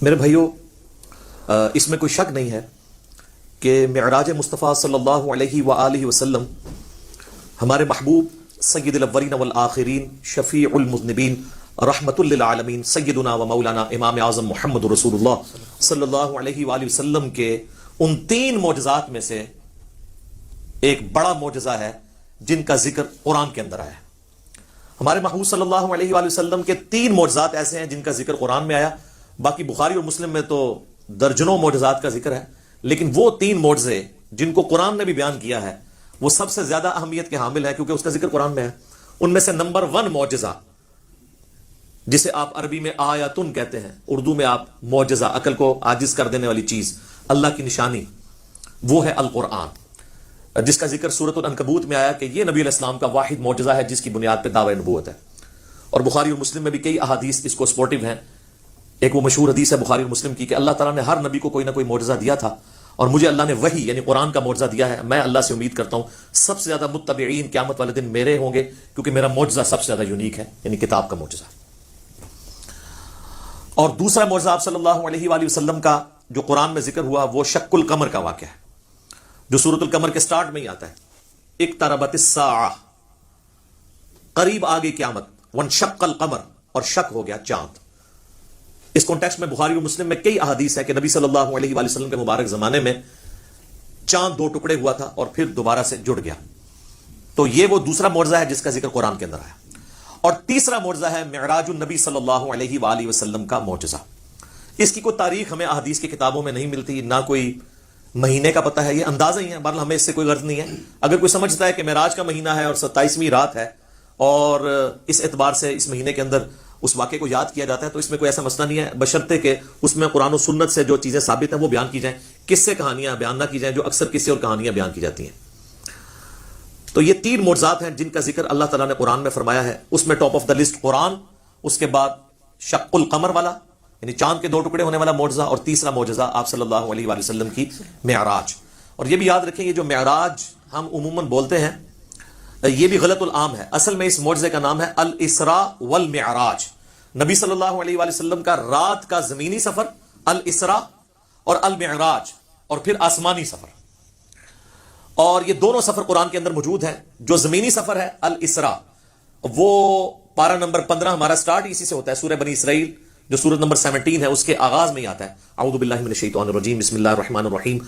میرے بھائیوں، اس میں کوئی شک نہیں ہے کہ معراج مصطفیٰ صلی اللہ علیہ وآلہ وسلم ہمارے محبوب سید الاولین والآخرین شفیع المذنبین رحمت للعالمین سیدنا و مولانا امام اعظم محمد رسول اللہ صلی اللہ علیہ وآلہ وسلم کے ان 3 معجزات میں سے ایک بڑا معجزہ ہے جن کا ذکر قرآن کے اندر آیا ہے۔ ہمارے محبوب صلی اللہ علیہ وآلہ وسلم کے 3 معجزات ایسے ہیں جن کا ذکر قرآن میں آیا، باقی بخاری اور مسلم میں تو درجنوں معجزات کا ذکر ہے، لیکن وہ 3 معجزے جن کو قرآن نے بھی بیان کیا ہے وہ سب سے زیادہ اہمیت کے حامل ہے کیونکہ اس کا ذکر قرآن میں ہے۔ ان میں سے نمبر 1 معجزہ، جسے آپ عربی میں آیاتن کہتے ہیں، اردو میں آپ معجزہ، عقل کو عاجز کر دینے والی چیز، اللہ کی نشانی، وہ ہے القرآن، جس کا ذکر سورۃ العنکبوت میں آیا کہ یہ نبی علیہ السلام کا واحد معجزہ ہے جس کی بنیاد پہ دعوی نبوت ہے۔ اور بخاری اور مسلم میں بھی کئی احادیث اس کو سپورٹیو ہیں۔ ایک وہ مشہور حدیث ہے بخاری اور مسلم کی کہ اللہ تعالیٰ نے ہر نبی کو کوئی نہ کوئی معجزہ دیا تھا، اور مجھے اللہ نے وحی یعنی قرآن کا معجزہ دیا ہے۔ میں اللہ سے امید کرتا ہوں سب سے زیادہ متبعین قیامت والے دن میرے ہوں گے، کیونکہ میرا معجزہ سب سے زیادہ یونیک ہے، یعنی کتاب کا معجزہ۔ اور دوسرا معجزہ آپ صلی اللہ علیہ وآلہ وسلم کا جو قرآن میں ذکر ہوا وہ شق القمر کا واقعہ ہے، جو سورۃ القمر کے سٹارٹ میں ہی آتا ہے، اقتربت الساعہ، قریب آ گئی قیامت، وانشق القمر، اور شک ہو گیا چاند۔ اس کانٹیکسٹ میں بخاری اور مسلم میں کئی احادیث ہے کہ نبی صلی اللہ علیہ وآلہ وسلم کے مبارک زمانے میں چاند 2 ٹکڑے ہوا تھا اور پھر دوبارہ سے جڑ گیا۔ تو یہ وہ دوسرا معجزہ ہے جس کا ذکر قرآن کے اندر آیا۔ اور تیسرا معجزہ ہے معراج النبی صلی اللہ علیہ وآلہ وسلم کا معجزہ۔ اس کی کوئی تاریخ ہمیں احادیث کی کتابوں میں نہیں ملتی، نہ کوئی مہینے کا پتہ ہے، یہ اندازہ ہی ہے، بہرحال ہمیں اس سے کوئی غرض نہیں ہے۔ اگر کوئی سمجھتا ہے کہ معراج کا مہینہ ہے اور 27ویں رات ہے اور اس اعتبار سے اس مہینے کے اندر اس واقعے کو یاد کیا جاتا ہے، تو اس میں کوئی ایسا مسئلہ نہیں ہے، بشرطے کہ اس میں قرآن و سنت سے جو چیزیں ثابت ہیں وہ بیان کی جائیں، قصے کہانیاں بیان نہ کی جائیں جو اکثر قصے اور کہانیاں بیان کی جاتی ہیں۔ تو یہ 3 معجزات ہیں جن کا ذکر اللہ تعالیٰ نے قرآن میں فرمایا ہے۔ اس میں ٹاپ آف دا لسٹ قرآن، اس کے بعد شق القمر والا یعنی چاند کے 2 ٹکڑے ہونے والا معجزہ، اور تیسرا معجزہ آپ صلی اللہ علیہ وآلہ وسلم کی معراج۔ اور یہ بھی یاد رکھیں، یہ جو معراج ہم عموماً بولتے ہیں یہ بھی غلط العام ہے، اصل میں اس معجزے کا نام ہے الاسراء والمعراج۔ نبی صلی اللہ علیہ وآلہ وسلم کا رات کا زمینی سفر الاسراء اور المعراج، اور پھر آسمانی سفر، اور یہ دونوں سفر قرآن کے اندر موجود ہیں۔ جو زمینی سفر ہے الاسراء، وہ پارہ نمبر 15 ہمارا سٹارٹ اسی سے ہوتا ہے، سورہ بنی اسرائیل جو سورۃ نمبر 17 ہے اس کے آغاز میں ہی آتا ہے، اعوذ باللہ من الشیطان الرجیم، بسم اللہ الرحمن الرحیم،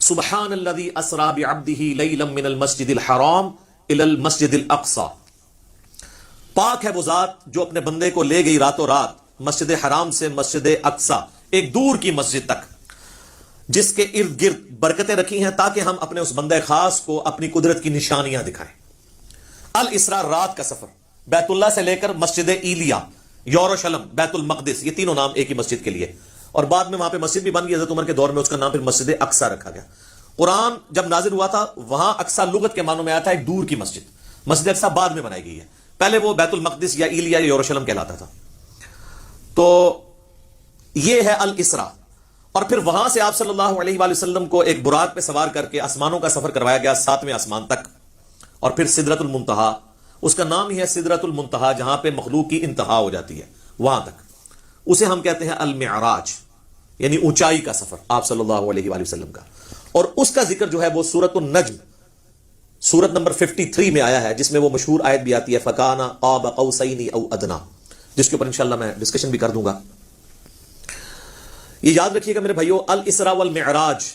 سبحان الذی اسری بعبدہ لیلا من المسجد الحرام الی المسجد الاقصی۔ پاک ہے وہ ذات جو اپنے بندے کو لے گئی راتوں رات مسجد حرام سے مسجد اقصی، ایک دور کی مسجد تک، جس کے ارد گرد برکتیں رکھی ہیں تاکہ ہم اپنے اس بندے خاص کو اپنی قدرت کی نشانیاں دکھائیں۔ الاسراء رات کا سفر، بیت اللہ سے لے کر مسجد ایلیا، یروشلم، بیت المقدس، یہ تینوں نام ایک ہی مسجد کے لیے، اور بعد میں وہاں پہ مسجد بھی بن گئی حضرت عمر کے دور میں، اس کا نام پھر مسجد اقصی رکھا گیا۔ قرآن جب نازل ہوا تھا وہاں اقصی لغت کے معنوں میں آیا تھا ایک دور کی مسجد، مسجد اقصی بعد میں بنائی گئی ہے، پہلے وہ بیت المقدس یا ایلیا یا یروشلم کہلاتا تھا۔ تو یہ ہے الاسراء، اور پھر وہاں سے آپ صلی اللہ علیہ وآلہ وسلم کو ایک براق پہ سوار کر کے آسمانوں کا سفر کروایا گیا 7ویں آسمان تک، اور پھر سدرۃ المنتہا، اس کا نام ہی ہے سدرۃ المنتہا، جہاں پہ مخلوق کی انتہا ہو جاتی ہے، وہاں تک، اسے ہم کہتے ہیں المعراج، یعنی اونچائی کا سفر آپ صلی اللہ علیہ وآلہ وسلم کا۔ اور اس کا ذکر جو ہے وہ سورۃ النجم، سورت نمبر 53 میں آیا ہے، جس میں وہ مشہور آیت بھی آتی ہے فَكَانَ قَابَ قَوْسَيْنِ أَوْ أَدْنَىٰ، جس کے اوپر انشاءاللہ میں ڈسکشن بھی کر دوں گا۔ یہ یاد رکھیے گا میرے بھائیو، الاسراء والمعراج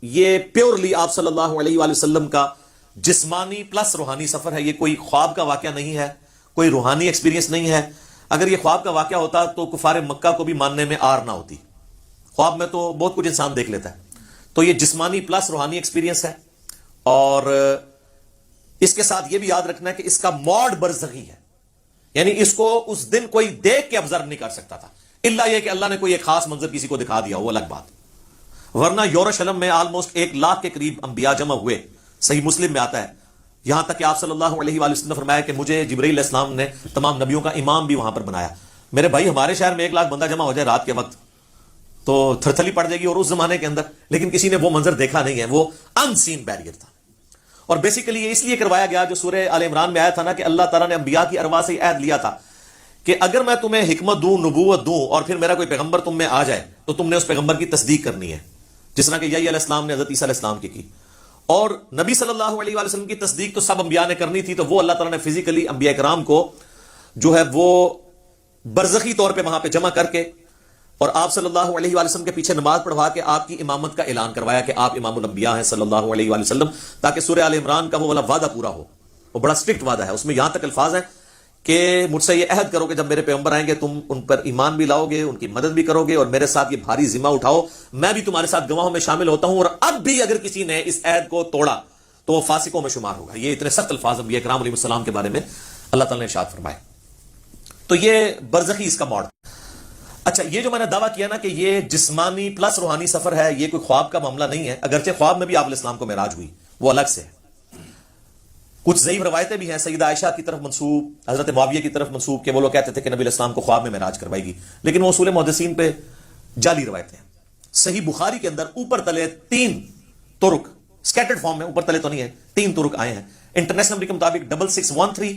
یہ پیورلی آپ صلی اللہ علیہ وآلہ وسلم کا جسمانی پلس روحانی سفر ہے، یہ کوئی خواب کا واقعہ نہیں ہے، کوئی روحانی ایکسپیرینس نہیں ہے۔ اگر یہ خواب کا واقعہ ہوتا تو کفار مکہ کو بھی ماننے میں آر نہ ہوتی، خواب میں تو بہت کچھ انسان دیکھ لیتا ہے۔ تو یہ جسمانی پلس روحانی ایکسپیرینس ہے، اور اس کے ساتھ یہ بھی یاد رکھنا ہے کہ اس کا موڈ برزخی ہے، یعنی اس کو اس دن کوئی دیکھ کے آبزرو نہیں کر سکتا تھا، الا یہ کہ اللہ نے کوئی ایک خاص منظر کسی کو دکھا دیا، وہ الگ بات۔ ورنہ یروشلم میں آلموسٹ 1 لاکھ کے قریب انبیاء جمع ہوئے، صحیح مسلم میں آتا ہے، یہاں تک کہ آپ صلی اللہ علیہ وآلہ وسلم نے فرمایا کہ مجھے جبرائیل علیہ السلام نے تمام نبیوں کا امام بھی وہاں پر بنایا۔ میرے بھائی ہمارے شہر میں 1 لاکھ بندہ جمع ہو جائے رات کے وقت تو تھرتھلی پڑ جائے گی، اور اس زمانے کے اندر لیکن کسی نے وہ منظر دیکھا نہیں ہے، وہ ان سین بیریئر تھا۔ اور بیسیکلی یہ اس لیے کروایا گیا جو سورہ آل عمران میں آیا تھا نا کہ اللہ تعالیٰ نے انبیاء کی ارواح سے عہد لیا تھا کہ اگر میں تمہیں حکمت دوں، نبوت دوں، اور پھر میرا کوئی پیغمبر تم میں آ جائے تو تم نے اس پیغمبر کی تصدیق کرنی ہے، جس طرح کہ یحییٰ علیہ السلام نے حضرت عیسیٰ علیہ السلام کی اور نبی صلی اللہ علیہ وآلہ وسلم کی تصدیق تو سب انبیاء نے کرنی تھی، تو وہ اللہ تعالیٰ نے فزیکلی انبیاء کرام کو جو ہے وہ برزخی طور پہ وہاں پہ جمع کر کے اور آپ صلی اللہ علیہ وآلہ وسلم کے پیچھے نماز پڑھوا کے آپ کی امامت کا اعلان کروایا کہ آپ امام الانبیاء ہیں صلی اللہ علیہ وآلہ وسلم، تاکہ سورہ آل عمران کا وہ والا وعدہ پورا ہو۔ وہ بڑا سٹرکٹ وعدہ ہے، اس میں یہاں تک الفاظ ہیں کہ مجھ سے یہ عہد کرو کہ جب میرے پیغمبر آئیں گے تم ان پر ایمان بھی لاؤ گے، ان کی مدد بھی کرو گے، اور میرے ساتھ یہ بھاری ذمہ اٹھاؤ، میں بھی تمہارے ساتھ گواہوں میں شامل ہوتا ہوں، اور اب بھی اگر کسی نے اس عہد کو توڑا تو وہ فاسقوں میں شمار ہوگا۔ یہ اتنے سخت الفاظ انبیاء کرام علیہ السلام کے بارے میں اللہ تعالیٰ نے ارشاد فرمائے۔ تو یہ برزخی اس کا موڈ۔ اچھا، یہ جو میں نے دعویٰ کیا نا کہ یہ جسمانی پلس روحانی سفر ہے، یہ کوئی خواب کا معاملہ نہیں ہے، اگرچہ خواب میں بھی آپ علیہ السلام کو معراج ہوئی، وہ الگ سے ہے۔ کچھ ضعیف روایتیں بھی ہیں سیدہ عائشہ کی طرف منسوب، حضرت معاویہ کی طرف منسوب، کہ وہ لوگ کہتے تھے کہ نبی علیہ السلام کو خواب میں معراج کروائی گی، لیکن وہ اصول محدثین پہ جعلی روایتیں ہیں۔ صحیح بخاری کے اندر اوپر تلے 3 طرق سکیٹرڈ فارم میں، اوپر تلے تو نہیں ہے، 3 طرق آئے ہیں انٹرنیشنل نمبر کے مطابق 6613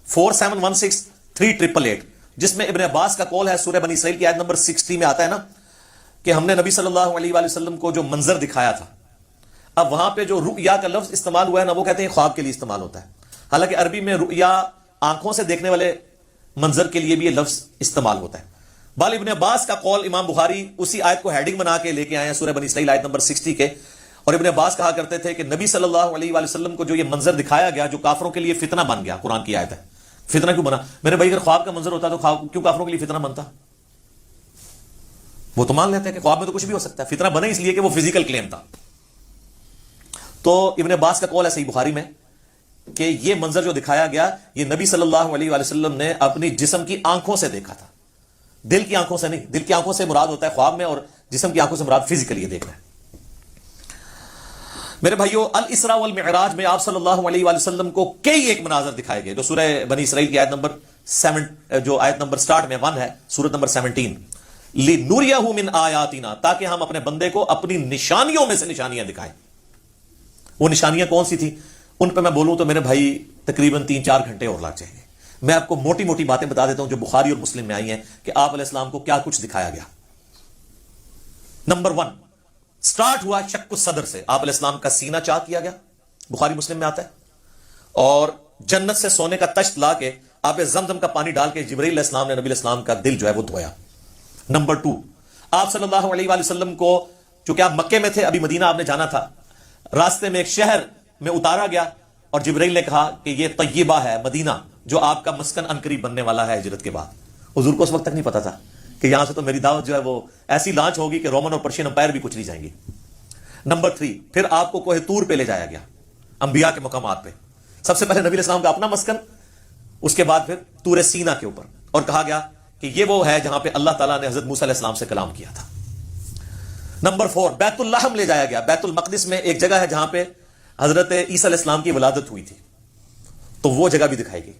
4716 3888، جس میں ابن عباس کا قول ہے، سورہ بنی اسرائیل کی آیت نمبر 60 میں آتا ہے نا کہ ہم نے نبی صلی اللہ علیہ وآلہ وسلم کو جو منظر دکھایا تھا۔ اب وہاں پہ جو رؤیا کا لفظ استعمال ہوا ہے نا، وہ کہتے ہیں خواب کے لیے استعمال ہوتا ہے، حالانکہ عربی میں رؤیا آنکھوں سے دیکھنے والے منظر کے لیے بھی یہ لفظ استعمال ہوتا ہے۔ بال ابن عباس کا قول امام بخاری اسی آیت کو ہیڈنگ بنا کے لے کے آئے ہیں سورہ بنی اسرائیل آیت نمبر 60 کے، اور ابن عباس کہا کرتے تھے کہ نبی صلی اللہ علیہ وآلہ وسلم کو جو یہ منظر دکھایا گیا، جو کافروں کے لیے فتنہ بن گیا، قرآن کی آیت ہے، فتنہ کیوں بنا؟ میرے بھائی اگر خواب کا منظر ہوتا تو کیوں کافروں کے لیے فتنہ بنتا؟ وہ تو مان لیتے ہیں کہ خواب میں تو کچھ بھی ہو سکتا ہے، فتنہ بنے اس لیے کہ وہ فزیکل کلیم تھا۔ تو ابن عباس کا قول ہے صحیح بخاری میں کہ یہ منظر جو دکھایا گیا، یہ نبی صلی اللہ علیہ وآلہ وسلم نے اپنی جسم کی آنکھوں سے دیکھا تھا، دل کی آنکھوں سے نہیں۔ دل کی آنکھوں سے مراد ہوتا ہے خواب میں، اور جسم کی آنکھوں سے مراد فزیکلی یہ دیکھنا ہے۔ میرے بھائیو، الاسراء والمعراج میں آپ صلی اللہ علیہ وآلہ وسلم کو کئی ایک مناظر دکھائے گئے، جو سورہ بنی اسرائیل کی آیت نمبر 7 جو آیت نمبر سٹارٹ میں 1 ہے، سورت نمبر 17، لِنُرِيَهُ مِنْ آیَاتِنَا، تاکہ ہم اپنے بندے کو اپنی نشانیوں میں سے نشانیاں دکھائیں۔ وہ نشانیاں کون سی تھی؟ ان پہ میں بولوں تو میرے بھائی تقریباً 3-4 گھنٹے اور لگ جائیں گے۔ میں آپ کو موٹی موٹی باتیں بتا دیتا ہوں جو بخاری اور مسلم میں آئی ہیں کہ آپ علیہ السلام کو کیا کچھ دکھایا گیا۔ نمبر 1 سٹارٹ ہوا شق الصدر سے، آپ علیہ السلام کا سینہ چاک کیا گیا، بخاری مسلم میں آتا ہے، اور جنت سے سونے کا تشت لا کے آپ زمزم کا پانی ڈال کے جبرائیل علیہ السلام نے نبی علیہ السلام کا دل جو ہے وہ دھویا۔ نمبر 2 آپ صلی اللہ علیہ وآلہ وسلم کو، چونکہ آپ مکے میں تھے، ابھی مدینہ آپ نے جانا تھا، راستے میں ایک شہر میں اتارا گیا اور جبرائیل نے کہا کہ یہ طیبہ ہے، مدینہ، جو آپ کا مسکن عنقریب بننے والا ہے ہجرت کے بعد۔ حضور کو اس وقت تک نہیں پتا تھا کہ یہاں سے تو میری دعوت جو ہے وہ ایسی لانچ ہوگی کہ رومن اور پرشین امپائر بھی کچھ نہیں جائیں گی۔ نمبر 3 پھر آپ کو کوہ طور پہ لے جایا گیا، انبیاء کے مقامات پہ، سب سے پہلے نبی علیہ السلام کا اپنا مسکن، اس کے بعد پھر طور سینہ کے اوپر، اور کہا گیا کہ یہ وہ ہے جہاں پہ اللہ تعالیٰ نے حضرت موسیٰ علیہ السلام سے کلام کیا تھا۔ نمبر 4 بیت اللحم لے جایا گیا، بیت المقدس میں ایک جگہ ہے جہاں پہ حضرت عیسیٰ علیہ السلام کی ولادت ہوئی تھی، تو وہ جگہ بھی دکھائی گئی۔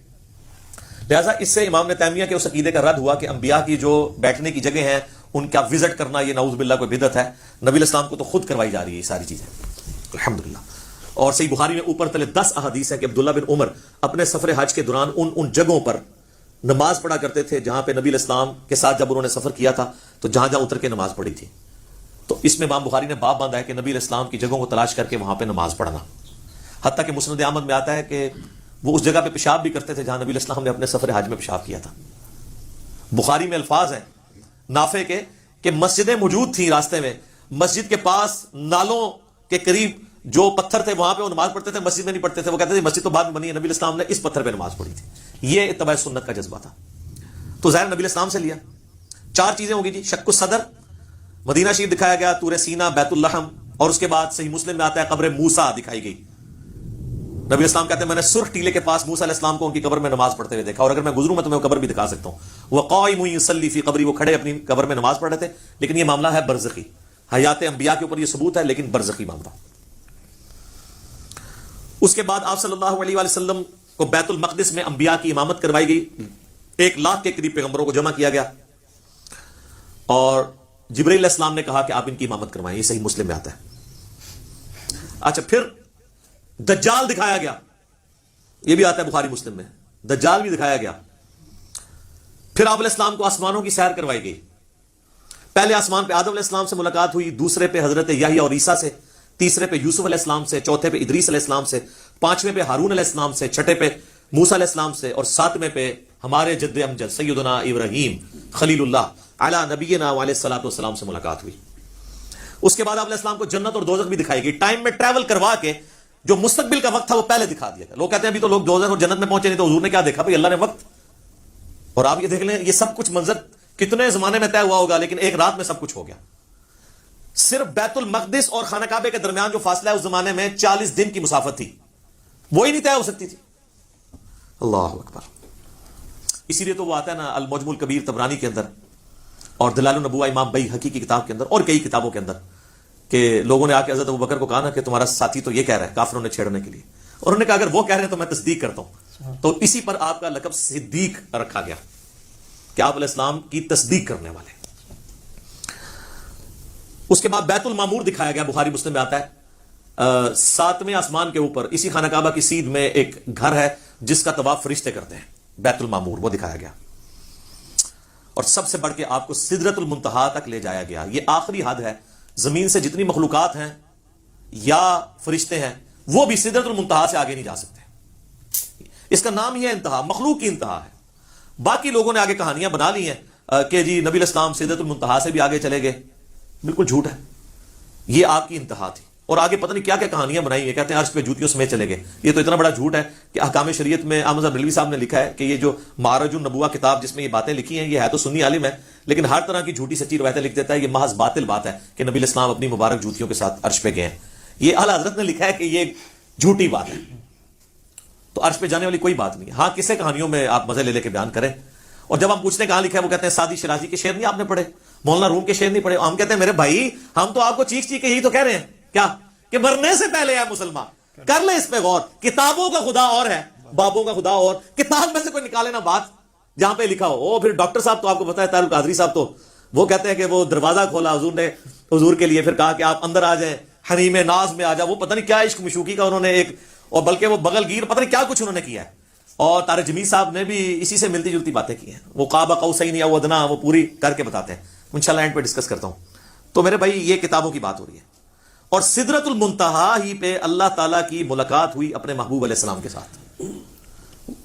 لہٰذا اس سے امام نے تیمیہ کے اس عقیدے کا رد ہوا کہ انبیاء کی جو بیٹھنے کی جگہ ہیں ان کا وزٹ کرنا یہ نعوذ باللہ کوئی بدعت ہے، نبی علیہ السلام کو تو خود کروائی جا رہی ہے یہ ساری چیزیں، الحمدللہ۔ اور صحیح بخاری میں اوپر تلے 10 احادیث ہیں کہ عبداللہ بن عمر اپنے سفر حج کے دوران ان جگہوں پر نماز پڑھا کرتے تھے جہاں پہ نبی علیہ السلام کے ساتھ جب انہوں نے سفر کیا تھا تو جہاں جہاں اتر کے نماز پڑھی تھی۔ تو اس میں امام بخاری نے باب باندھا ہے کہ نبی علیہ السلام کی جگہوں کو تلاش کر کے وہاں پہ نماز پڑھنا، حتیٰ کہ مسند احمد میں آتا ہے کہ وہ اس جگہ پہ پیشاب بھی کرتے تھے جہاں نبی علیہ السلام نے اپنے سفر حج میں پیشاب کیا تھا۔ بخاری میں الفاظ ہیں نافع کے کہ مسجدیں موجود تھیں راستے میں، مسجد کے پاس نالوں کے قریب جو پتھر تھے وہاں پہ وہ نماز پڑھتے تھے، مسجد میں نہیں پڑھتے تھے، وہ کہتے تھے مسجد تو بعد میں بنی ہے، نبی علیہ السلام نے اس پتھر پہ نماز پڑھی تھی۔ یہ اتباع سنت کا جذبہ تھا، تو ظاہر نبی علیہ السلام سے لیا۔ 4 چیزیں ہوگی جی، شق الصدر، مدینہ شریف دکھایا گیا، طور سینہ، بیت اللحم، اور اس کے بعد صحیح مسلم میں آتا ہے قبر موسیٰ دکھائی گئی۔ نبی علیہ السلام کہتے ہیں میں نے سرخ ٹیلے کے پاس موسیٰ علیہ السلام کو ان کی قبر میں نماز پڑھتے ہوئے دیکھا، اور اگر میں گزروں میں تمہیں وہ قبر بھی دکھا سکتا ہوں۔ وقائم یصلی فی قبری، وہ کھڑے اپنی قبر میں نماز پڑھ رہے تھے، لیکن یہ معاملہ ہے برزخی، حیات انبیاء کے اوپر یہ ثبوت ہے لیکن برزخی معاملہ۔ اس کے بعد آپ صلی اللہ علیہ وآلہ وسلم کو بیت المقدس میں انبیاء کی امامت کروائی گئی، 1 لاکھ کے قریب پیغمبروں کو جمع کیا گیا، اور جبرائیل علیہ السلام نے کہا کہ آپ ان کی امامت کروائیں، یہ صحیح مسلم میں آتا ہے۔ اچھا، پھر دجال دکھایا گیا، یہ بھی آتا ہے بخاری مسلم میں، دجال بھی دکھایا گیا۔ پھر آپ علیہ السلام کو آسمانوں کی سیر کروائی گئی. پہلے آسمان پہ آدم علیہ السلام سے ملاقات ہوئی, دوسرے پہ حضرت یحییٰ اور عیسیٰ سے, تیسرے پہ یوسف علیہ السلام سے, چوتھے پہ ادریس علیہ السلام سے, پانچویں پہ ہارون علیہ السلام سے, چھٹے پہ موسیٰ علیہ السلام سے, اور ساتویں پہ ہمارے جد امجد سیدنا ابراہیم خلیل اللہ علی نبینا علیہ الصلوۃ والسلام سے ملاقات ہوئی. اس کے بعد آپ علیہ السلام کو جنت اور دوزخ بھی دکھائی گئی, ٹائم میں ٹریول کروا کے جو مستقبل کا وقت تھا وہ پہلے دکھا دیا گیا. لوگ کہتے ہیں ابھی تو لوگ دوزخ اور جنت میں پہنچے نہیں, تو حضور نے کیا دیکھا بھائی؟ اللہ نے وقت. اور آپ یہ دیکھ لیں, یہ سب کچھ منظر کتنے زمانے میں طے ہوا ہوگا, لیکن ایک رات میں سب کچھ ہو گیا. صرف بیت المقدس اور خانہ کعبے کے درمیان جو فاصلہ ہے اس زمانے میں 40 دن کی مسافت تھی, وہی نہیں طے ہو سکتی تھی. اللہ اکبر. اسی لیے تو وہ آتا ہے نا المعجم الکبیر طبرانی کے اندر, اور دلائل النبوہ امام بیہقی کی کتاب کے اندر, اور کئی کتابوں کے اندر, کہ لوگوں نے آ کے حضرت ابوبکر کو کہا نا کہ تمہارا ساتھی تو یہ کہہ رہا ہے کافروں نے چھیڑنے کے لیے, اور انہوں نے کہا اگر وہ کہہ رہے ہیں تو میں تصدیق کرتا ہوں. تو اسی پر آپ کا لقب صدیق رکھا گیا کہ آپ علیہ السلام کی تصدیق کرنے والے. اس کے بعد بیت المعمور دکھایا گیا, بخاری مسلم میں آتا ہے 7ویں آسمان کے اوپر اسی خانہ کعبہ کی سیدھ میں ایک گھر ہے جس کا طواف فرشتے کرتے ہیں, بیت المعمور, وہ دکھایا گیا. اور سب سے بڑھ کے آپ کو سدرۃ المنتہا تک لے جایا گیا. یہ آخری حد ہے, زمین سے جتنی مخلوقات ہیں یا فرشتے ہیں وہ بھی سدرۃ المنتہا سے آگے نہیں جا سکتے. اس کا نام ہی ہے انتہا, مخلوق کی انتہا ہے. باقی لوگوں نے آگے کہانیاں بنا لی ہیں کہ جی نبی علیہ السلام سدرۃ المنتہا سے بھی آگے چلے گئے. بالکل جھوٹ ہے, یہ آپ کی انتہا تھی. اور آگے پتہ نہیں کیا کیا کہانیاں بنائی ہیں, کہتے ہیں عرش پہ جوتیوں سمیت چلے گئے. یہ تو اتنا بڑا جھوٹ ہے کہ احکام شریعت میں احمد بریلوی صاحب نے لکھا ہے کہ یہ جو معرج النبوہ کتاب جس میں یہ باتیں لکھی ہیں, یہ ہے تو سنی عالم ہے لیکن ہر طرح کی جھوٹی سچی روایتیں لکھ دیتا ہے. یہ محض باطل بات ہے کہ نبی علیہ السلام اپنی مبارک جوتیوں کے ساتھ عرش پہ گئے ہیں. یہ اعلیٰ حضرت نے لکھا ہے کہ یہ جھوٹی بات ہے, تو عرش پہ جانے والی کوئی بات نہیں. ہاں کسے کہانیوں میں آپ مزے لے لے کے بیان کریں, اور جب ہم پوچھتے ہیں کہاں لکھا ہے, وہ کہتے ہیں سعدی شیرازی کے شعر نہیں آپ نے پڑھے, مولانا روم کے شعر نہیں پڑھے. ہم کہتے ہیں میرے بھائی ہم تو آپ کو چیخ چیخ کے یہی تو کہہ رہے ہیں کیا کہ مرنے سے پہلے ہے مسلمان, کر لیں اس پہ غور. کتابوں کا خدا اور ہے, بابوں کا خدا اور. کتاب میں سے کوئی نکالے نا بات جہاں پہ لکھا ہو. پھر ڈاکٹر صاحب تو آپ کو پتا ہے, طاہر القادری صاحب تو وہ کہتے ہیں کہ وہ دروازہ کھولا حضور نے حضور کے لیے, پھر کہا کہ آپ اندر آ جائیں, حریم ناز میں آ جاؤ. وہ پتہ نہیں کیا عشق مشوقی کا انہوں نے ایک, اور بلکہ وہ بغل گیر پتہ نہیں کیا کچھ انہوں نے کیا ہے. اور طارق جمیل صاحب نے بھی اسی سے ملتی جلتی باتیں کی ہیں. وہ قاب قوسین او ادنیٰ وہ پوری کر کے بتاتے ہیں. انشاءاللہ اینڈ پہ ڈسکس کرتا ہوں. تو میرے بھائی یہ کتابوں کی بات ہو رہی ہے, اور سدرۃ المنتہا ہی پہ اللہ تعالیٰ کی ملاقات ہوئی اپنے محبوب علیہ السلام کے ساتھ.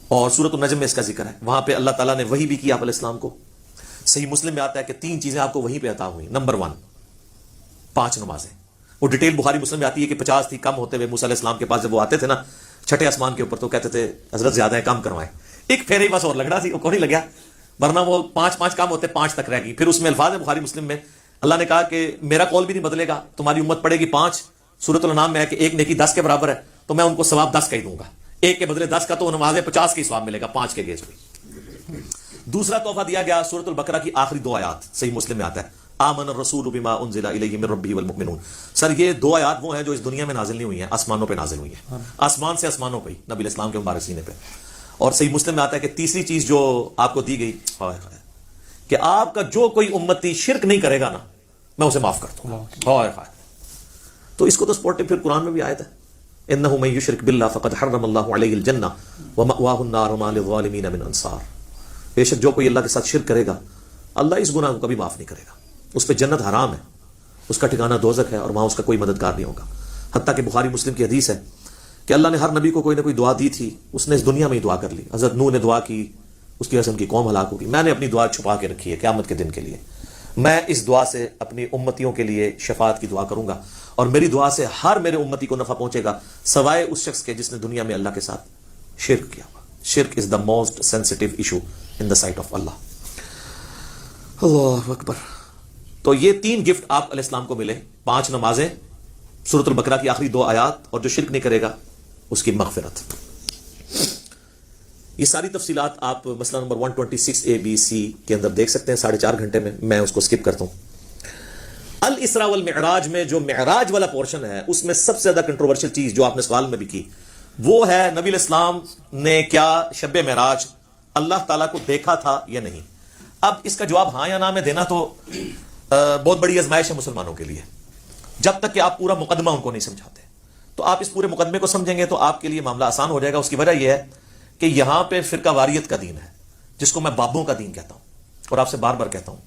اور سورۃ النجم میں اس کا ذکر ہے, وہاں پہ اللہ تعالیٰ نے وحی بھی کی آپ علیہ السلام کو. صحیح مسلم میں آتا ہے کہ 3 چیزیں آپ کو وہیں پہ عطا ہوئی. نمبر 1 5 نمازیں. وہ ڈیٹیل بخاری مسلم میں آتی ہے کہ 50 تھی, کم ہوتے ہوئے موسیٰ علیہ السلام کے پاس جب وہ آتے تھے نا 6ٹھے آسمان کے اوپر, تو کہتے تھے حضرت زیادہ ہے, کم کروائیں. ایک پھیرے ہی بس اور لگ رہا تھی, وہ کون ہی لگیا, ورنہ وہ 5 کام ہوتے 5 تک رہ گئی. پھر اس میں الفاظ ہے بخاری مسلم میں, اللہ نے کہا کہ میرا قول بھی نہیں بدلے گا, تمہاری امت پڑے گی 5. سورۃ الانعام میں ہے کہ ایک نیکی 10 کے برابر ہے, تو میں ان کو ثواب 10 کا ہی دوں گا. ایک کے بدلے 10 کا, تو نمازیں 50 کا ہی ثواب ملے گا 5 کے گیز پہ. دوسرا تحفہ دیا گیا سورۃ البقرہ کی آخری 2 آیات, صحیح مسلم میں آتا ہے آمن الرسول بما انزل الیہ من ربہ والمؤمنون. سر یہ 2 آیات وہ ہیں جو اس دنیا میں نازل نہیں ہوئی ہیں, آسمانوں پہ نازل ہوئی ہیں, آسمان سے آسمانوں پہ نبی علیہ السلام کے مبارک سینے پہ. اور صحیح مسلم میں آتا ہے کہ تیسری چیز جو آپ کو دی گئی کہ آپ کا جو کوئی امتی شرک نہیں کرے گا نا, میں اسے معاف کرتا ہوں. تو اس کو تو سپورٹو پھر قرآن میں بھی آیت ہے, انہ من یشرک باللہ فقد حرم اللہ علیہ الجنہ ومأواہ النار وما للظالمین من انصار. بے شک جو کوئی اللہ کے ساتھ شرک کرے گا اللہ اس گناہ کو کبھی معاف نہیں کرے گا, اس پہ جنت حرام ہے, اس کا ٹھکانہ دوزخ ہے, اور وہاں اس کا کوئی مددگار نہیں ہوگا. حتیٰ کہ بخاری مسلم کی حدیث ہے کہ اللہ نے ہر نبی کو کوئی نہ کوئی دعا دی تھی, اس نے اس دنیا میں ہی دعا کر لی. حضرت نوح نے دعا کی, اس کی وجہ سے ان کی قوم ہلاک ہوگی. میں نے اپنی دعا چھپا کے رکھی ہے قیامت کے دن کے لیے. میں اس دعا سے اپنی امتیوں کے لیے شفاعت کی دعا کروں گا, اور میری دعا سے ہر میرے امتی کو نفع پہنچے گا سوائے اس شخص کے جس نے دنیا میں اللہ کے ساتھ شرک کیا ہوا. شرک is the most sensitive issue in the sight of Allah. اللہ اکبر. تو یہ 3 گفٹ آپ علیہ السلام کو ملے, 5 نمازیں, سورۃ البقرہ کی آخری 2 آیات, اور جو شرک نہیں کرے گا اس کی مغفرت. یہ ساری تفصیلات آپ مسئلہ نمبر 126 ABC کے اندر دیکھ سکتے ہیں 4.5 گھنٹے میں اس کو سکپ کرتا ہوں. الاسراء والمعراج میں جو معراج والا پورشن ہے اس میں سب سے زیادہ کنٹروورشل چیز جو آپ نے سوال میں بھی کی وہ ہے نبی علیہ السلام نے کیا شب معراج اللہ تعالیٰ کو دیکھا تھا یا نہیں. اب اس کا جواب ہاں یا نہ میں دینا تو بہت بڑی آزمائش ہے مسلمانوں کے لیے, جب تک کہ آپ پورا مقدمہ ان کو نہیں سمجھاتے. تو آپ اس پورے مقدمے کو سمجھیں گے تو آپ کے لیے معاملہ آسان ہو جائے گا. اس کی وجہ یہ ہے کہ یہاں پہ فرقہ واریت کا دین ہے, جس کو میں بابوں کا دین کہتا ہوں، اور آپ سے بار بار کہتا ہوں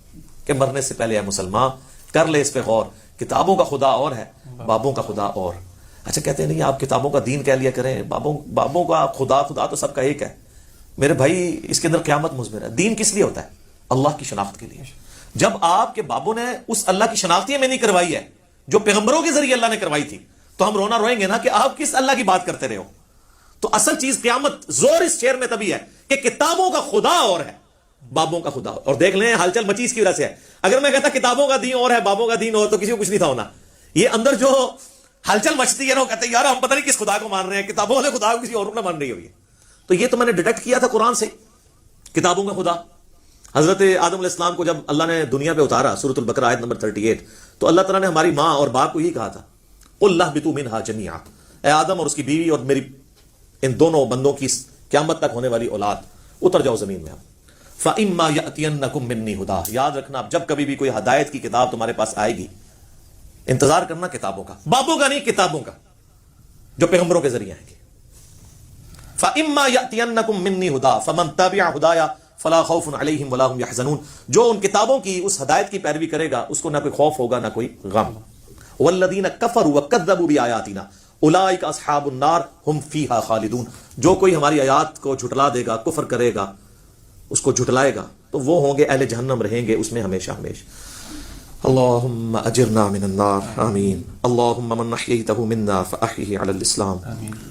کہ مرنے سے پہلے اے مسلمان کر لے اس پہ غور، کتابوں کا خدا اور ہے، بابوں کا خدا اور۔ اچھا کہتے ہیں نہیں آپ کتابوں کا دین کہہ لیا کریں، بابوں کا خدا تو سب کا ایک ہے۔ میرے بھائی اس کے اندر قیامت مضمر ہے۔ دین کس لیے ہوتا ہے؟ اللہ کی شناخت کے لیے۔ جب آپ کے بابوں نے اس اللہ کی شناختی میں نہیں کروائی ہے جو پیغمبروں کے ذریعے اللہ نے کروائی تھی، تو ہم رونا روئیں گے نا کہ آپ کس اللہ کی بات کرتے رہے ہو۔ تو اصل چیز قیامت زور اس شعر میں تبھی ہے کہ کتابوں کا خدا اور ہے، بابوں کا خدا اور۔ دیکھ لیں ہلچل مچی اس کی وجہ سے ہے۔ اگر میں کہتا کتابوں کا دین اور ہے بابوں کا دین اور، تو کسی کو کچھ نہیں تھا ہونا۔ یہ اندر جو ہلچل مچتی ہے نا، وہ کہتے ہیں یار ہم پتہ نہیں کس خدا کو مان رہے ہیں، کتابوں والے خدا کو کسی اور کو نہ مان رہی ہوئی ہے۔ تو یہ تو میں نے ڈیٹیکٹ کیا تھا قرآن سے، کتابوں کا خدا۔ حضرت آدم علیہ السلام کو جب اللہ نے دنیا پہ اتارا، سورۃ البقرہ آیت نمبر 38، تو اللہ تعالیٰ نے ہماری ماں اور باپ کو یہی کہا تھا قُلْ اهْبِطُوا مِنْهَا جَمِيعًا، اے آدم اور اس کی بیوی اور میری ان دونوں بندوں کی قیامت تک ہونے والی اولاد اتر جاؤ زمین میں۔ فَإِمَّا يَأْتِيَنَّكُم مِّنِّي هُدًى، یاد رکھنا اب جب کبھی بھی کوئی ہدایت کی کتاب تمہارے پاس آئے گی، انتظار کرنا کتابوں کا، بابوں کا نہیں، کتابوں کا جو پیغمبروں کے ذریعے آئیں گے۔ فَإِمَّا يَأْتِيَنَّكُم مِّنِّي هُدًى فَمَن تَبِعَ هُدَايَ فَلَا خَوْفٌ عَلَيْهِمْ وَلَا هُمْ يَحْزَنُونَ، جو ان کتابوں کی اس ہدایت کی پیروی کرے گا اس کو نہ کوئی خوف ہوگا نہ کوئی غم۔ وَالَّذِينَ كَفَرُوا وَكَذَّبُوا بِآيَاتِنَا اولئک اصحاب النار ہم فیہا خالدون، جو کوئی ہماری آیات کو جھٹلا دے گا، کفر کرے گا، اس کو جھٹلائے گا، تو وہ ہوں گے اہل جہنم، رہیں گے اس میں ہمیشہ ہمیشہ۔ اللہم اجرنا من النار، آمین۔ اللہم من احییتہ منا فاحیہ علی الاسلام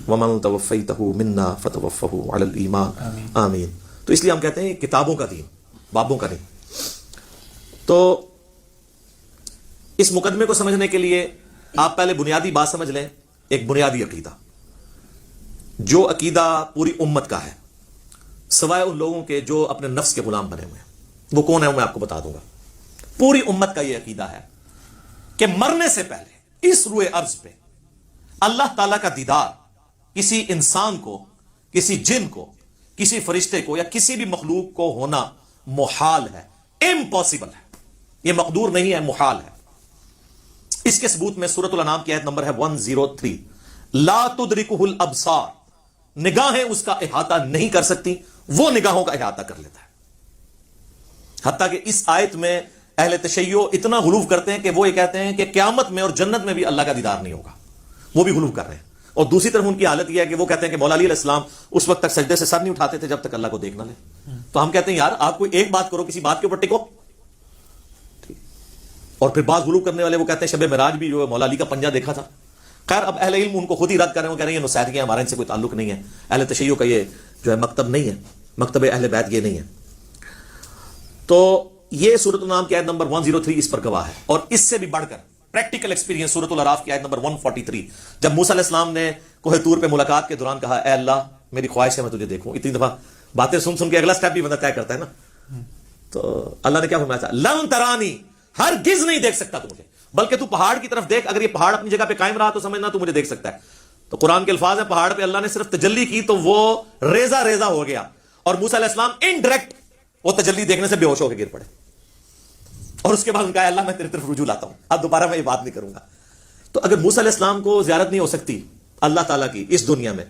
ومن توفیتہ منا فتوفہ علی الایمان، آمین۔ تو اس لیے ہم کہتے ہیں کتابوں کا دین، بابوں کا نہیں۔ تو اس مقدمے کو سمجھنے کے لیے آپ پہلے بنیادی بات سمجھ لیں، ایک بنیادی عقیدہ، جو عقیدہ پوری امت کا ہے سوائے ان لوگوں کے جو اپنے نفس کے غلام بنے ہوئے ہیں۔ وہ کون ہے وہ میں آپ کو بتا دوں گا۔ پوری امت کا یہ عقیدہ ہے کہ مرنے سے پہلے اس روئے ارض پہ اللہ تعالیٰ کا دیدار کسی انسان کو، کسی جن کو، کسی فرشتے کو یا کسی بھی مخلوق کو ہونا محال ہے، امپاسبل ہے، یہ مقدور نہیں ہے، محال ہے۔ اس کے ثبوت میں سورۃ الانعام کی آیت نمبر ہے 103، لا تدرکہ الابصار، نگاہیں اس کا احاطہ نہیں کر سکتی، وہ نگاہوں کا احاطہ کر لیتا ہے۔ حتیٰ کہ اس آیت میں اہل تشیع اتنا غلو کرتے ہیں کہ وہ یہ کہتے ہیں کہ قیامت میں اور جنت میں بھی اللہ کا دیدار نہیں ہوگا، وہ بھی غلو کر رہے ہیں۔ اور دوسری طرف ان کی حالت یہ ہے کہ وہ کہتے ہیں کہ مولا علی علیہ السلام اس وقت تک سجدے سے سر نہیں اٹھاتے تھے جب تک اللہ کو دیکھ نہ لے۔ تو ہم کہتے ہیں یار آپ کوئی ایک بات کرو، کسی بات کے اوپر ٹکو۔ اور پھر بعض غلو کرنے والے وہ کہتے ہیں شب معراج بھی جو ہے مولا علی کا پنجہ دیکھا تھا۔ خیر اب اہل علم ان کو خود ہی رد کر رہے ہیں، وہ کہہ رہے ہیں یہ نصیحتیاں ہمارے ان سے کوئی تعلق نہیں ہے، اہل تشیع کا یہ جو ہے مکتب نہیں ہے، مکتب اہل بیت یہ نہیں ہے۔ تو یہ سورۃ الانعام کی آیت نمبر 103 اس پر گواہ ہے۔ اور اس سے بھی بڑھ کر پریکٹیکل ایکسپیرینس سورۃ الاعراف کی آیت نمبر 143، جب موسیٰ علیہ السلام نے کوہ طور پہ ملاقات کے دوران کہا اے اللہ میری خواہش ہے میں تجھے دیکھوں۔ اتنی دفعہ باتیں سن سن کے اگلا سٹیپ بھی بندہ طے کرتا ہے نا۔ تو اللہ نے کیا فرمایا تھا؟ لن ترانی، ہرگز نہیں دیکھ سکتا تو مجھے، بلکہ تو پہاڑ کی طرف دیکھ، اگر یہ پہاڑ اپنی جگہ پہ قائم رہا تو سمجھنا تو مجھے دیکھ سکتا ہے۔ تو قرآن کے الفاظ ہیں پہاڑ پہ اللہ نے صرف تجلی کی تو وہ ریزہ ریزہ ہو گیا، اور موسیٰ علیہ السلام انڈائریکٹ وہ تجلی دیکھنے سے بے ہوش ہو کے گر پڑے۔ اور اس کے بعد ان کا اللہ میں تیری طرف رجوع لاتا ہوں، اب دوبارہ میں یہ بات نہیں کروں گا۔ تو اگر موسیٰ علیہ السلام کو زیارت نہیں ہو سکتی اللہ تعالیٰ کی اس دنیا میں،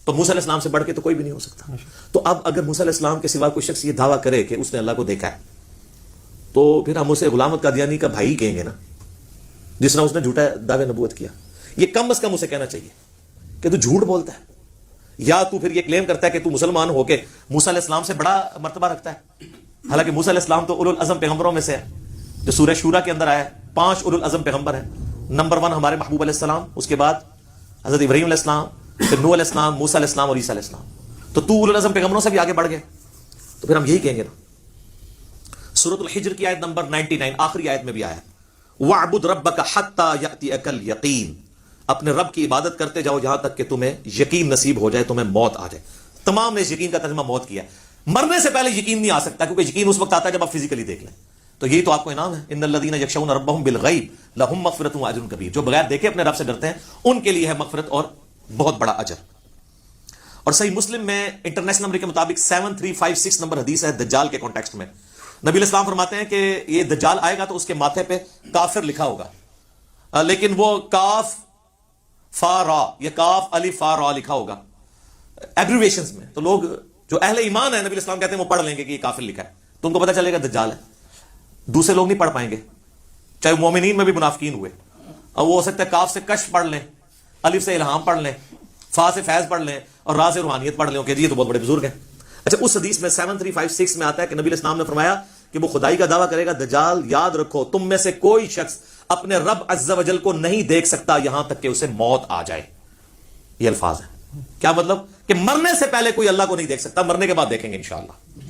تو موسیٰ علیہ السلام سے بڑھ کے تو کوئی بھی نہیں ہو سکتا۔ تو اب اگر موسیٰ علیہ السلام کے سوا کوئی شخص یہ دعویٰ کرے کہ اس نے اللہ کو دیکھا ہے، تو پھر ہم اسے غلام قادیانی کا بھائی کہیں گے نا، جس نے اس نے جھوٹا دعوے نبوت کیا۔ یہ کم از کم اسے کہنا چاہیے کہ تو جھوٹ بولتا ہے، یا تو پھر یہ کلیم کرتا ہے کہ تو مسلمان ہو کے موسیٰ علیہ السلام سے بڑا مرتبہ رکھتا ہے۔ حالانکہ موسیٰ علیہ السلام تو اولو العزم پیغمبروں میں سے ہے، جو سورہ شورا کے اندر آیا ہے۔ 5 اولو العزم پیغمبر ہیں، نمبر 1 ہمارے محبوب علیہ السلام، اس کے بعد حضرت ابراہیم علیہ السلام، پھر نوح علیہ السلام، موسیٰ علیہ السلام اور عیسیٰ علیہ السلام۔ تو اولو العزم پیغمبروں سے بھی آگے بڑھ گئے، تو پھر ہم یہی کہیں گے نا۔ سورۃ الحجر کی آیت نمبر 99 آخری آیت میں بھی آیا وَاعْبُدْ رَبَّكَ حَتَّى يَأْتِيَكَ الْيَقِينُ، اپنے رب کی عبادت کرتے جاؤ یہاں تک کہ تمہیں یقین نصیب ہو جائے، تمہیں موت آ جائے۔ تمام نے اس یقین کا ترجمہ موت کیا ہے۔ مرنے سے پہلے یقین نہیں آ سکتا، کیونکہ یقین اس وقت آتا ہے جب آپ فزیکلی دیکھ لیں۔ تو یہی تو آپ کو انعام ہے، ان الذین یخشون ربهم بالغیب لهم مغفرۃ واجر کبیر، جو بغیر دیکھے اپنے رب سے ڈرتے ہیں ان کے لیے ہے مغفرت اور بہت بڑا اجر۔ اور صحیح مسلم میں انٹرنیشنل نمبر کے مطابق 7356 نمبر حدیث ہے دجال کے کانٹیکسٹ میں۔ نبی علیہ السلام فرماتے ہیں کہ یہ دجال آئے گا تو اس کے ماتھے پہ کافر لکھا ہوگا، لیکن وہ کاف فا را یا کاف الف فا را لکھا ہوگا ایبریویشنز میں۔ تو لوگ جو اہل ایمان ہے نبی اسلام کہتے ہیں وہ پڑھ لیں گے کہ یہ کافر لکھا ہے، تو ان کو پتہ چلے گا دجال ہے. دوسرے لوگ نہیں پڑھ پائیں گے، چاہے مومنین میں بھی منافقین ہوئے، اور وہ ہو سکتا ہے کاف سے کشف پڑھ لیں، الف سے الہام پڑھ لیں، فا سے فیض پڑھ لیں، اور را سے روحانیت پڑھ لیں کہ یہ تو بہت بڑے بزرگ ہیں. اچھا، اس حدیث میں 7356 میں آتا ہے کہ نبی اسلام نے فرمایا کہ وہ خدائی کا دعویٰ کرے گا، دجال یاد رکھو تم میں سے کوئی شخص اپنے رب عز و جل کو نہیں دیکھ سکتا یہاں تک کہ اسے موت آ جائے. یہ الفاظ ہیں. کیا مطلب؟ کہ مرنے سے پہلے کوئی اللہ کو نہیں دیکھ سکتا، مرنے کے بعد دیکھیں گے انشاءاللہ.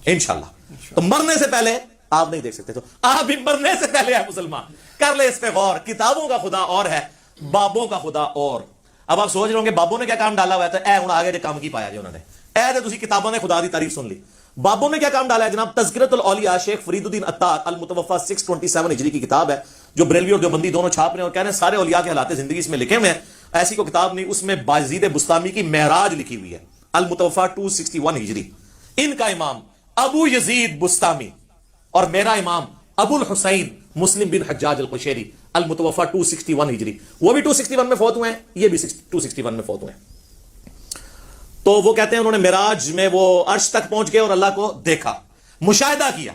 انشاءاللہ. تو مرنے سے پہلے آپ نہیں دیکھ سکتے. تو آپ بھی مرنے سے پہلے ہیں مسلمان. کر لے اس پہ غور. کتابوں کا خدا اور ہے، بابوں کا خدا اور. اب آپ سوچ رہے ہوں گے بابوں نے کیا کام ڈالا ہوا ہے، تو اے ہوں آگے جو کام کی پایا جی انہوں نے، اے تو تسی کتابوں نے خدا دی تعریف سن لی. بابوں نے کیا کام ڈالا ہے جناب؟ تذکرۃ الاولیاء شیخ فرید الدین عطار المتوفی 627 ہجری کی کتاب ہے، جو بریلوی اور دیوبندی دونوں چھاپ رہے ہیں اور کہہ رہے ہیں سارے اولیاء کے حالات زندگی اس میں لکھے ہوئے ہیں. ایسی کوئی کتاب نہیں. اس میں بایزید بستامی کی معراج لکھی ہوئی ہے، المتوفی 261 ہجری. ان کا امام ابو یزید بستامی اور میرا امام ابو الحسین مسلم بن حجاج القشیری المتوفی 261 ہجری، وہ بھی 261 میں فوت ہوئے ہیں، یہ بھی 261 میں فوت ہوئے ہیں. تو وہ کہتے ہیں انہوں نے معراج میں وہ عرش تک پہنچ گئے اور اللہ کو دیکھا، مشاہدہ کیا.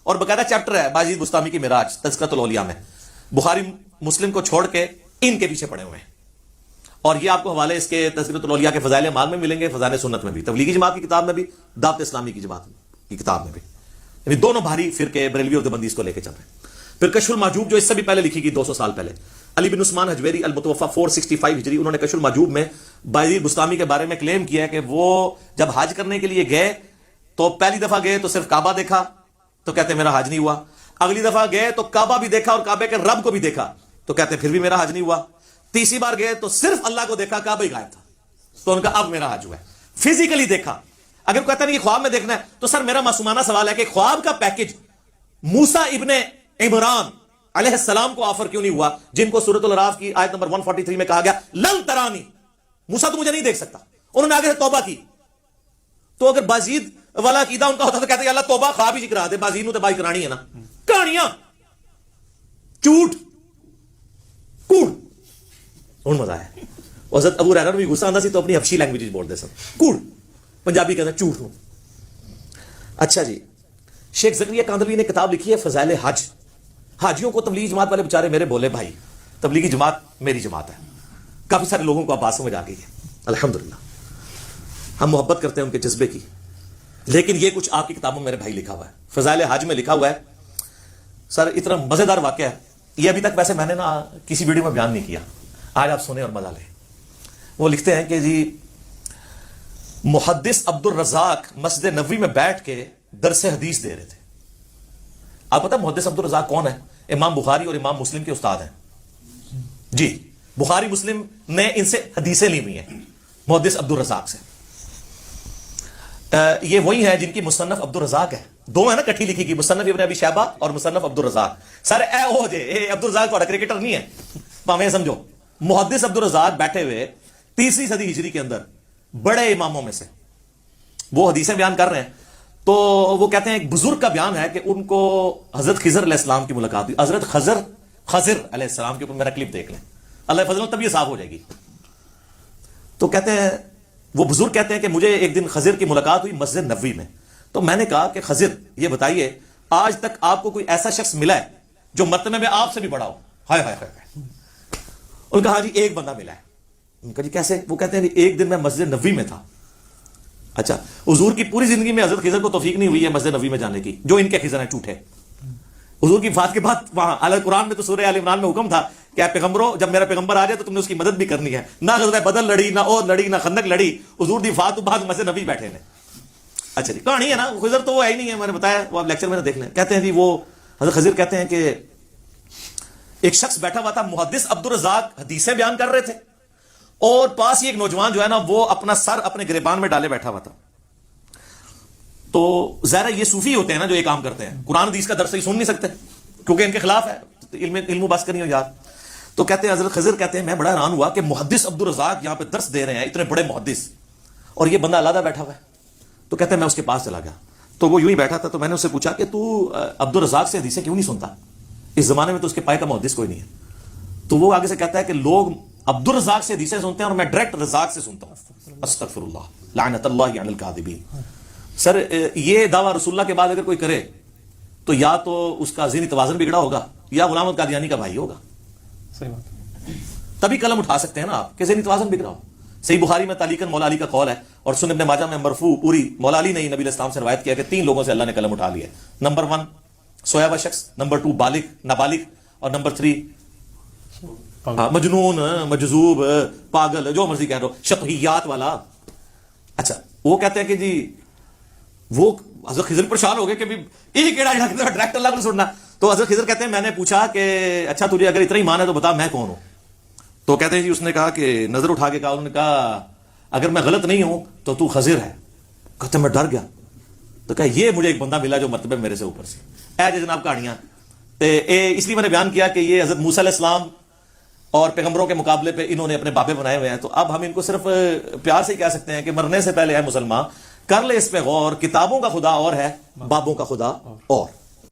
اور باقاعدہ چیپٹر ہے بایزید بستامی کی معراج تذکرۃ الاولیاء میں. بخاری مسلم کو چھوڑ کے ان کے پیچھے پڑے ہوئے ہیں. اور یہ آپ کو حوالے اس کے تذکرۃ الاولیاء کے فضائل اعمال میں ملیں گے، فضائل سنت میں بھی، تبلیغی جماعت کی کتاب میں بھی، دعوت اسلامی کی جماعت کی کتاب میں بھی. یعنی دونوں بھاری فرقے بریلوی اور دیوبندی اس کو لے کے چل رہے ہیں. پھر کشف المحجوب جو اس سے بھی پہلے لکھی گئی 200 سال پہلے، علی بن عثمان حجویری المتوفی 465 ہجری، انہوں نے کشف المحجوب میں بایزید بستامی کے بارے میں کلیم کیا ہے کہ وہ جب حج کرنے کے لیے گئے تو پہلی دفعہ گئے تو صرف کعبہ دیکھا، تو کہتے ہیں میرا حج نہیں ہوا. اگلی دفعہ گئے تو کعبہ بھی دیکھا اور کعبے کے رب کو بھی دیکھا، تو کہتے ہیں پھر بھی میرا حج نہیں ہوا. تیسری بار گئے تو صرف اللہ کو دیکھا، کعبہ ہی غائب تھا، تو ان کا اب میرا حج ہوا ہے. فزیکلی دیکھا. اگر کہتا نہیں کہ خواب میں دیکھنا ہے، تو سر میرا معصومانہ سوال ہے کہ خواب کا پیکج موسیٰ ابن عمران علیہ السلام کو آفر کیوں نہیں ہوا، جن کو سورۃ الاعراف کی آیت نمبر 143 میں کہا گیا لن ترانی، موسیٰ تو مجھے نہیں دیکھ سکتا. انہوں نے آگے سے توبہ کی. تو اگر بازید والا عقیدہ ان کا ہوتا تو کہتے ہیں اللہ توبہ خواب ہی کرا دے، بازید نو تے بائی کرانی ہے نا. کہانیاں جھوٹ کوڑ. ہن مزہ ہے. حضرت ابو ہریرہ بھی غصہ آندا سی تو اپنی حبشی لینگویج وچ بولدے سن، کوڑ. پنجابی کہتے ہیں جھوٹ. اچھا جی، شیخ زکریا کاندھلوی نے کتاب لکھی ہے فضائل حج. حاجیوں کو تبلیغی جماعت والے بیچارے میرے بولے بھائی، تبلیغی جماعت میری جماعت ہے. کافی سارے لوگوں کو اب بات سمجھ آ گئی ہے الحمدللہ. ہم محبت کرتے ہیں ان کے جذبے کی. لیکن یہ کچھ آپ کی کتابوں میں میرے بھائی لکھا ہوا ہے. فضائل حج میں لکھا ہوا ہے سر، اتنا مزیدار واقعہ ہے یہ، ابھی تک ویسے میں نے نا کسی ویڈیو میں بیان نہیں کیا، آج آپ سنیں اور مزہ لیں. وہ لکھتے ہیں کہ جی محدث عبد الرزاق مسجد نبوی میں بیٹھ کے درس حدیث دے رہے تھے. آپ پتہ محدث عبد الرزاق کون ہے؟ امام بخاری اور امام مسلم کے استاد ہیں. جی، بخاری مسلم نے ان سے حدیثیں لی ہوئی ہیں محدث عبد الرزاق سے. یہ وہی ہیں جن کی مصنف عبد الرزاق ہے. دو ہیں نا کٹھی لکھی کی، مصنف ابن ابی شیبہ اور مصنف عبد الرزاق. سر اے او جے اے عبد الرزاق تھوڑا کرکٹر نہیں ہے، پاویں سمجھو. محدث عبد الرزاق بیٹھے ہوئے 3 صدی ہجری کے اندر بڑے اماموں میں سے وہ حدیثیں بیان کر رہے ہیں. تو وہ کہتے ہیں ایک بزرگ کا بیان ہے کہ ان کو حضرت خضر علیہ السلام کی ملاقات ہوئی. حضرت خضر علیہ السلام کے اوپر میرا کلپ دیکھ لیں، اللہ فضل تب یہ صاف ہو جائے گی. تو کہتے ہیں وہ بزرگ کہتے ہیں کہ مجھے ایک دن خضر کی ملاقات ہوئی مسجد نبوی میں. تو میں نے کہا کہ خضر یہ بتائیے آج تک آپ کو کوئی ایسا شخص ملا ہے جو مرتبے میں آپ سے بھی بڑا ہو؟ ہائے ہائے ہائے. ان کا ہاں جی ایک بندہ ملا ہے. ان کا جی کیسے؟ وہ کہتے ہیں ایک دن میں مسجد نبوی میں تھا. اچھا، حضور کی پوری زندگی میں حضرت خضر کو توفیق نہیں ہوئی ہے مسجد نبوی میں جانے کی، جو ان کے خضر ہیں جھوٹے. حضور کی وفات کے بعد وہاں اعلی قرآن میں تو سورہ آل عمران میں حکم تھا کہ اے پیغمبرو جب میرا پیغمبر آ جائے تو تم نے اس کی مدد بھی کرنی ہے. نہ غزوہ بدر لڑی، نہ احد لڑی، نہ خندق لڑی. حضور دی وفات کے بعد مسجد نبوی بیٹھے نے. اچھا جی، کہانی ہے نا، خضر تو وہ ہے ہی نہیں ہے، میں نے بتایا، وہ آپ لیکچر میں دیکھ لیں. کہتے ہیں جی وہ حضرت خضر کہتے ہیں کہ ایک شخص بیٹھا ہوا تھا، محدث عبد الرزاق حدیثیں بیان کر رہے تھے، اور پاس ہی ایک نوجوان جو ہے نا وہ اپنا سر اپنے گریبان میں ڈالے بیٹھا ہوا تھا. تو ظاہر یہ صوفی ہوتے ہیں نا جو یہ کام کرتے ہیں، قرآن حدیث کا درس ہی سن نہیں سکتے کیونکہ ان کے خلاف ہے، علم و بس کرنی ہو یار. تو کہتے ہیں حضرت خضر کہتے ہیں میں بڑا حیران ہوا کہ محدث عبد الرزاق یہاں پہ درس دے رہے ہیں، اتنے بڑے محدث، اور یہ بندہ علیحدہ بیٹھا ہوا ہے. تو کہتے ہیں میں اس کے پاس چلا گیا، تو وہ یوں ہی بیٹھا تھا. تو میں نے اس سے پوچھا کہ تو عبد الرزاق سے حدیثیں کیوں نہیں سنتا؟ اس زمانے میں تو اس کے پائے کا محدث کوئی نہیں ہے. تو وہ آگے سے کہتا ہے کہ لوگ عبد الرزاق سے حدیثیں سنتے ہیں اور میں ڈائریکٹ رزاق سے سنتا ہوں. استغفر اللہ لعنت اللہ علی الکاذبین. سر یہ دعویٰ رسول اللہ کے بعد اگر کوئی کرے تو یا تو اس کا ذہنی توازن بگڑا ہوگا یا غلام احمد قادیانی کا بھائی ہوگا. صحیح بات. تبھی قلم اٹھا سکتے ہیں نا آپ کہ ذہنی توازن بگڑا ہو. صحیح بخاری میں تعلیقاً مولا علی کا قول ہے اور سنن ابن ماجہ میں مرفوع پوری مولا علی نے نبی علیہ السلام سے روایت کیا کہ 3 لوگوں سے اللہ نے قلم اٹھا لیا. نمبر 1 سویا ہوا شخص, نمبر 2 بالغ نابالغ, اور نمبر 3 مجنون مجذوب پاگل جو مرضی کہہ رہو شطحیات والا. اچھا وہ کہتے ہیں کہ جی وہ حضرت خضر پریشان ہو گئے کہ یہ کیڑا ڈائریکٹ اللہ کو سننا. تو حضرت خضر کہتے ہیں میں نے پوچھا کہ اچھا تجھے اگر اتنا ایمان ہے تو بتا میں کون ہوں. تو کہتے ہیں جی اس نے کہا کہ نظر اٹھا کے کہا, انہوں نے کہا اگر میں غلط نہیں ہوں تو خضر ہے. کہتے میں ڈر گیا. تو کہا یہ مجھے ایک بندہ ملا جو مرتبہ میرے سے اوپر سے. اے جناب کہانیاں اس لیے میں نے بیان کیا کہ یہ حضرت موسیٰ علیہ السلام اور پیغمبروں کے مقابلے پہ انہوں نے اپنے بابے بنائے ہوئے ہیں. تو اب ہم ان کو صرف پیار سے کہہ سکتے ہیں کہ مرنے سے پہلے ہے مسلمان, کر لے اس پہ غور, کتابوں کا خدا اور ہے بابوں کا خدا اور.